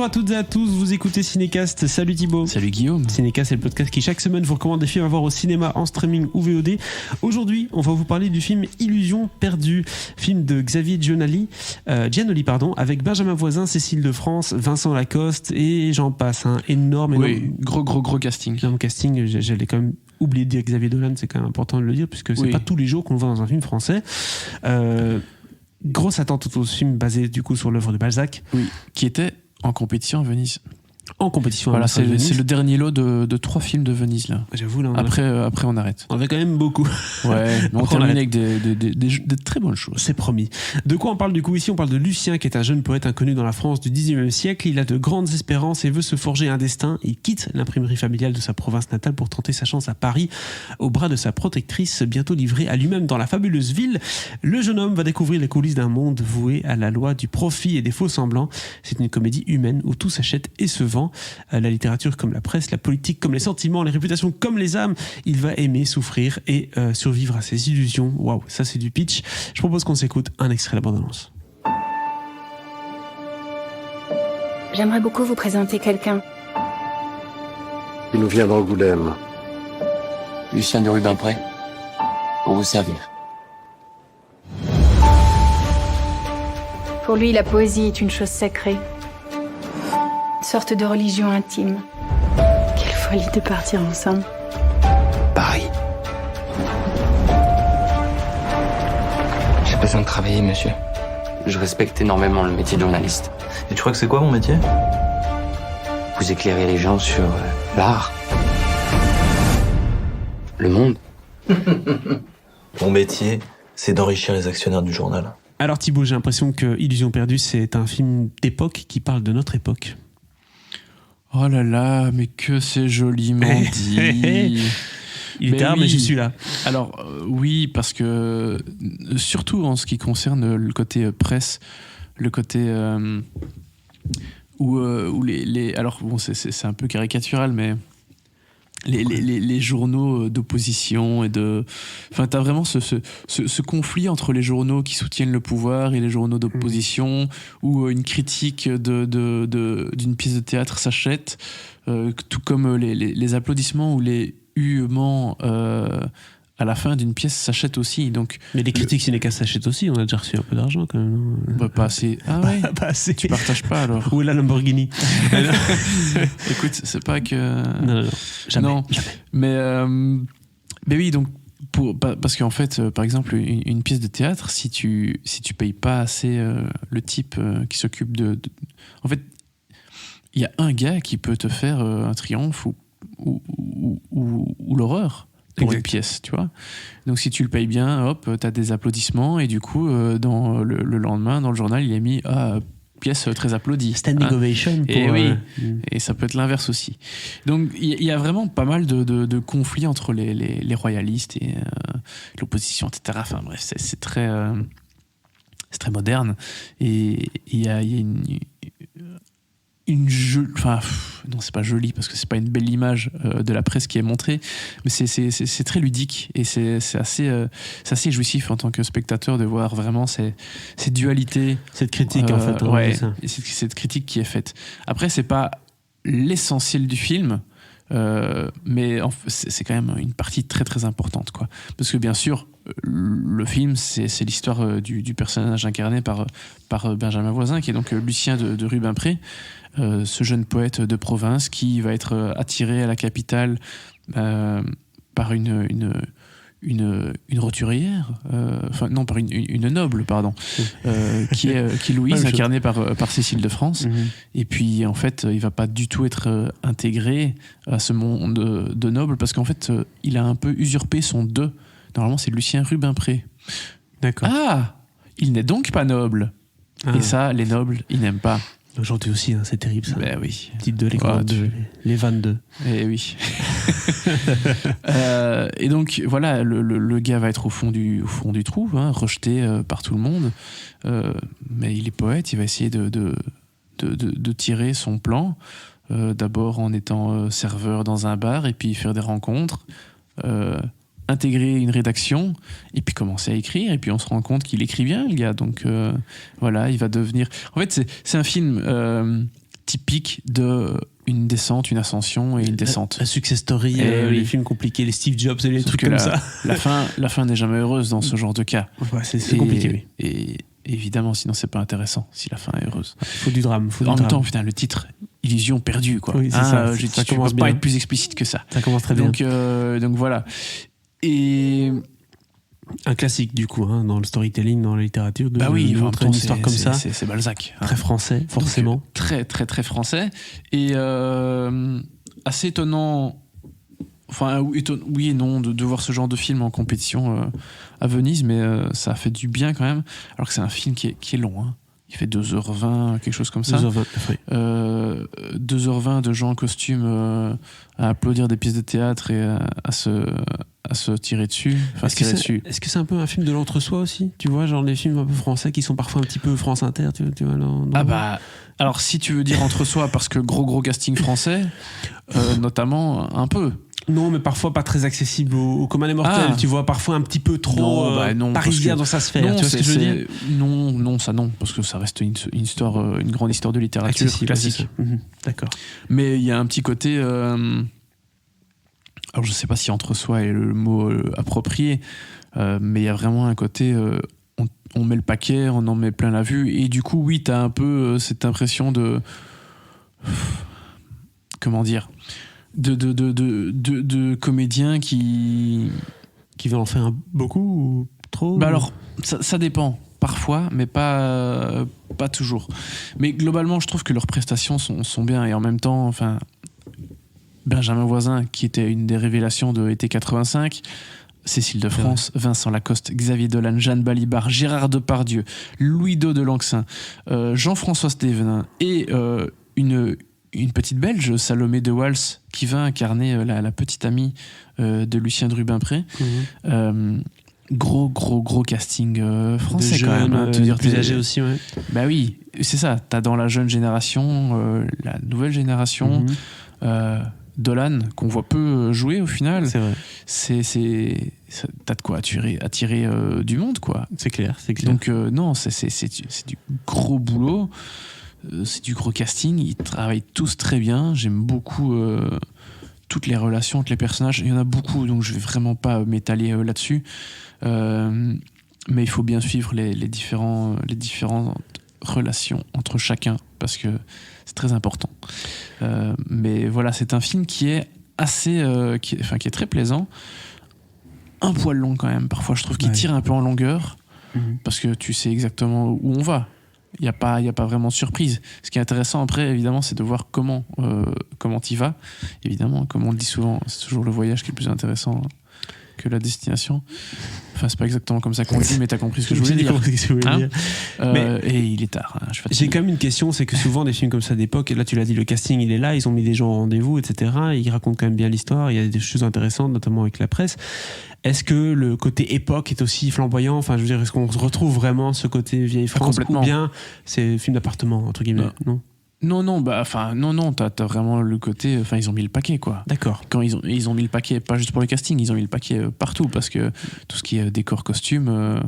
Bonjour à toutes et à tous, vous écoutez Cinécast. Salut Thibaut. Salut Guillaume. Cinécast, c'est le podcast qui chaque semaine vous recommande des films à voir au cinéma, en streaming ou VOD. Aujourd'hui, on va vous parler du film Illusion perdue, film de Xavier Giannoli, avec Benjamin Voisin, Cécile de France, Vincent Lacoste et j'en passe. Énorme. Gros casting. Énorme casting, j'allais quand même oublier de dire Xavier Dolan, c'est quand même important de le dire puisque c'est pas tous les jours qu'on le voit dans un film français. Grosse attente autour de ce film basé du coup sur l'œuvre de Balzac. Oui, qui était en compétition à Venise. En compétition. Voilà, c'est le dernier lot de 3 films de Venise là. J'avoue là. Après on arrête. On avait quand même beaucoup. Ouais, mais on termine avec des très bonnes choses. C'est promis. De quoi on parle du coup ici? On parle de Lucien qui est un jeune poète inconnu dans la France du XIXe siècle. Il a de grandes espérances et veut se forger un destin. Il quitte l'imprimerie familiale de sa province natale pour tenter sa chance à Paris au bras de sa protectrice, bientôt livrée à lui-même dans la fabuleuse ville. Le jeune homme va découvrir les coulisses d'un monde voué à la loi du profit et des faux semblants. C'est une comédie humaine où tout s'achète et se vend. La littérature comme la presse, la politique comme les sentiments, les réputations comme les âmes. Il va aimer, souffrir et survivre à ses illusions. Waouh, ça c'est du pitch. Je propose qu'on s'écoute un extrait de la bande-annonce. J'aimerais beaucoup vous présenter quelqu'un. Il nous vient d'Angoulême. Lucien de Rubempré, pour vous servir. Pour lui, la poésie est une chose sacrée. Une sorte de religion intime. Quelle folie de partir ensemble. Paris. J'ai besoin de travailler, monsieur. Je respecte énormément le métier de journaliste. Et tu crois que c'est quoi mon métier? Vous éclairez les gens sur l'art. Le monde. Mon métier, c'est d'enrichir les actionnaires du journal. Alors Thibaut, j'ai l'impression que Illusion perdue, c'est un film d'époque qui parle de notre époque. Oh là là, mais que c'est joliment dit. Il est tard, mais j'y suis là. Alors, oui, parce que, surtout en ce qui concerne le côté presse, le côté où les alors, bon, c'est un peu caricatural, mais les journaux d'opposition et de... Enfin, t'as vraiment ce conflit entre les journaux qui soutiennent le pouvoir et les journaux d'opposition, où une critique d'une pièce de théâtre s'achète, tout comme les applaudissements ou les huements à la fin d'une pièce s'achètent aussi. Donc, mais les critiques cinécastes s'achètent aussi, on a déjà reçu un peu d'argent quand même. Bah, pas assez. Ah ouais. Pas assez. Tu partages pas alors. Où est la Lamborghini? Écoute, c'est pas que... Non, jamais. Non. Mais oui, donc parce qu'en fait, par exemple, une pièce de théâtre, si tu payes pas assez le type qui s'occupe en fait, il y a un gars qui peut te faire un triomphe ou l'horreur pour une pièce, tu vois. Donc si tu le payes bien, hop, t'as des applaudissements et du coup, dans le lendemain, dans le journal, il est mis pièce très applaudie. Standing ovation. Et oui, et ça peut être l'inverse aussi. Donc il y a vraiment pas mal de conflits entre les royalistes et l'opposition, etc. Enfin bref, c'est très moderne. Et il y a non, c'est pas joli parce que c'est pas une belle image de la presse qui est montrée, mais c'est très ludique et c'est assez jouissif en tant que spectateur de voir vraiment ces dualités, cette critique en fait. Ouais, cette critique qui est faite. Après, c'est pas l'essentiel du film, mais c'est quand même une partie très très importante, quoi. Parce que bien sûr, le film, c'est l'histoire du personnage incarné par Benjamin Voisin, qui est donc Lucien de Rubempré, ce jeune poète de province qui va être attiré à la capitale par une roturière, par une noble, pardon, qui est Louise, incarnée par Cécile de France. Et puis en fait, il va pas du tout être intégré à ce monde de nobles parce qu'en fait, il a un peu usurpé son de. Normalement, c'est Lucien Rubempré. D'accord. Ah, il n'est donc pas noble. Et ça, les nobles, ils n'aiment pas. Aujourd'hui aussi, c'est terrible ça. Ben oui. Petite 2, les grandes 2, les 22. Eh oui. Et donc voilà, le gars va être au fond du trou, rejeté par tout le monde. Mais il est poète, il va essayer de tirer son plan. D'abord en étant serveur dans un bar et puis faire des rencontres. Intégrer une rédaction et puis commencer à écrire et puis on se rend compte qu'il écrit bien, le gars, donc voilà, il va devenir... En fait, c'est un film typique de une descente, une ascension et une descente. La success story, oui. les films compliqués, les Steve Jobs et les Sauf trucs que comme la fin n'est jamais heureuse dans ce genre de cas. Ouais, c'est compliqué, oui. Et évidemment, sinon c'est pas intéressant si la fin est heureuse. Il faut du drame. En même temps, putain, le titre, Illusion perdue, quoi. Oui, c'est ça. Je Ça peux commence pas bien. être plus explicite que ça. Ça commence très bien. Donc voilà. Et Un classique, du coup, dans le storytelling, dans la littérature, de bah oui, montrer une histoire comme ça. c'est Balzac. Très français, forcément. Donc, très très très français et assez étonnant. Enfin, oui et non de voir ce genre de film en compétition à Venise, mais ça a fait du bien quand même. Alors que c'est un film qui est long. Il fait 2h20, quelque chose comme ça. 2h20, oui. 2h20 de gens en costume à applaudir des pièces de théâtre et à se tirer dessus. Enfin, Est-ce que c'est un peu un film de l'entre-soi aussi? Tu vois, genre les films un peu français qui sont parfois un petit peu France Inter, tu vois Ah bah, alors si tu veux dire entre soi, parce que gros casting français, notamment un peu. Non, mais parfois pas très accessible au commun des mortels, tu vois, parfois un petit peu trop non, parisien dans sa sphère, tu vois ce que je veux dire? Non, parce que ça reste une histoire, une grande histoire de littérature Accessible, classique. D'accord. Mais il y a un petit côté... alors je sais pas si entre soi est le mot approprié, mais il y a vraiment un côté... on met le paquet, on en met plein la vue, et du coup, oui, t'as un peu cette impression de... Comment dire, de comédiens qui veulent en faire beaucoup ou trop? Bah alors ça dépend parfois, mais pas toujours. Mais globalement, je trouve que leurs prestations sont bien, et en même temps, enfin, Benjamin Voisin, qui était une des révélations de Été 85, Cécile de France, Vincent Lacoste, Xavier Dolan, Jeanne Balibar, Gérard Depardieu, Louis-Do de Lanxin, Jean-François Stévenin et une petite Belge, Salomé de Wals, qui va incarner la petite amie de Lucien de Rubempré. Gros casting français, de quand même. jeunes, plus âgés aussi, ouais. Bah oui, c'est ça. T'as dans la jeune génération, la nouvelle génération, Dolan, qu'on voit peu jouer au final. C'est vrai. T'as de quoi attirer du monde, quoi. C'est clair. Donc non, c'est du gros boulot. C'est du gros casting, ils travaillent tous très bien. J'aime beaucoup toutes les relations entre les personnages. Il y en a beaucoup, donc je vais vraiment pas m'étaler là-dessus. Mais il faut bien suivre les différentes relations entre chacun, parce que c'est très important. Mais voilà, c'est un film qui est assez, qui est très plaisant. Un poil long quand même. Parfois, je trouve qu'il tire un peu en longueur, parce que tu sais exactement où on va. Il n'y a pas vraiment de surprise. Ce qui est intéressant après, évidemment, c'est de voir comment tu y vas. Évidemment, comme on le dit souvent, c'est toujours le voyage qui est le plus intéressant que la destination. Enfin, c'est pas exactement comme ça qu'on le dit, mais t'as compris ce que je voulais dire. Et il est tard. J'ai quand même une question, c'est que souvent des films comme ça d'époque, et là tu l'as dit, le casting il est là, ils ont mis des gens au rendez-vous, etc. Et ils racontent quand même bien l'histoire, il y a des choses intéressantes, notamment avec la presse. Est-ce que le côté époque est aussi flamboyant? Enfin, je veux dire, est-ce qu'on retrouve vraiment ce côté vieille France, ou bien c'est film d'appartement, entre guillemets? Non, t'as vraiment le côté, enfin, ils ont mis le paquet, quoi. D'accord. Quand ils ont mis le paquet, pas juste pour le casting, ils ont mis le paquet partout, parce que tout ce qui est décor, costume,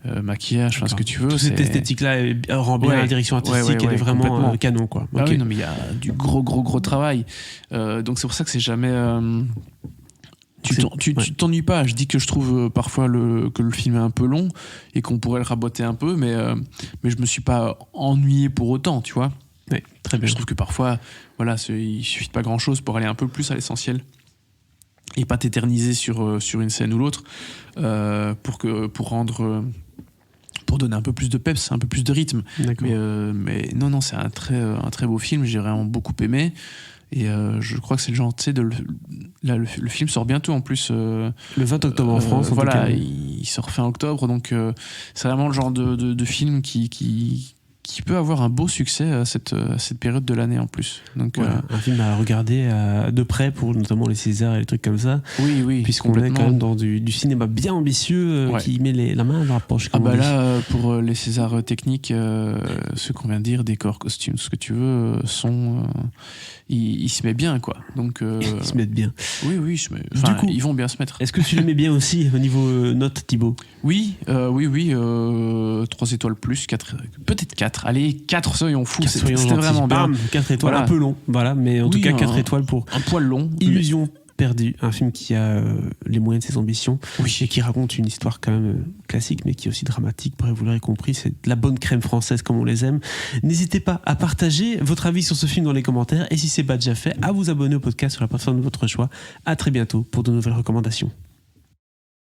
maquillage, enfin, ce que tu veux. Toute cette esthétique-là rend bien la direction artistique, elle est vraiment canon, quoi. Ah oui, non, mais il y a du gros travail. Donc c'est pour ça que c'est jamais... Tu t'ennuies pas. Je dis que je trouve parfois que le film est un peu long et qu'on pourrait le raboter un peu, mais je me suis pas ennuyé pour autant, tu vois. Ouais, très bien. Je trouve que parfois, voilà, il suffit de pas grand chose pour aller un peu plus à l'essentiel et pas t'éterniser sur une scène ou l'autre, pour donner un peu plus de peps, un peu plus de rythme. Mais non, c'est un très beau film. J'ai vraiment beaucoup aimé. Et je crois que c'est le genre, tu sais, le film sort bientôt en plus. Le 20 octobre en France. Voilà, il sort fin octobre, donc c'est vraiment le genre de film qui peut avoir un beau succès à cette période de l'année en plus. Donc, un film à regarder de près pour notamment les Césars et les trucs comme ça. Oui. Puisqu'on est quand même dans du cinéma bien ambitieux qui met la main dans la poche. Là, pour les Césars techniques, ce qu'on vient de dire, décor, costume, ce que tu veux, son, il se met bien, quoi. Donc, ils se mettent bien. Oui, du coup, ils vont bien se mettre. Est-ce que tu les mets bien aussi au niveau note, Thibaut? Oui, 3 étoiles plus, 4, peut-être 4. 4. Allez, 4, soyons fous. C'était Soyons gentils. vraiment bien. Bam, 4 étoiles, Voilà. un peu long, voilà, mais en tout Oui, cas 4 étoiles pour Un poil long. Illusion perdue, un film qui a les moyens de ses ambitions et qui raconte une histoire quand même classique mais qui est aussi dramatique. Bref, vous l'aurez compris, c'est de la bonne crème française comme on les aime. N'hésitez pas à partager votre avis sur ce film dans les commentaires et si c'est pas déjà fait, à vous abonner au podcast sur la plateforme de votre choix. À très bientôt pour de nouvelles recommandations.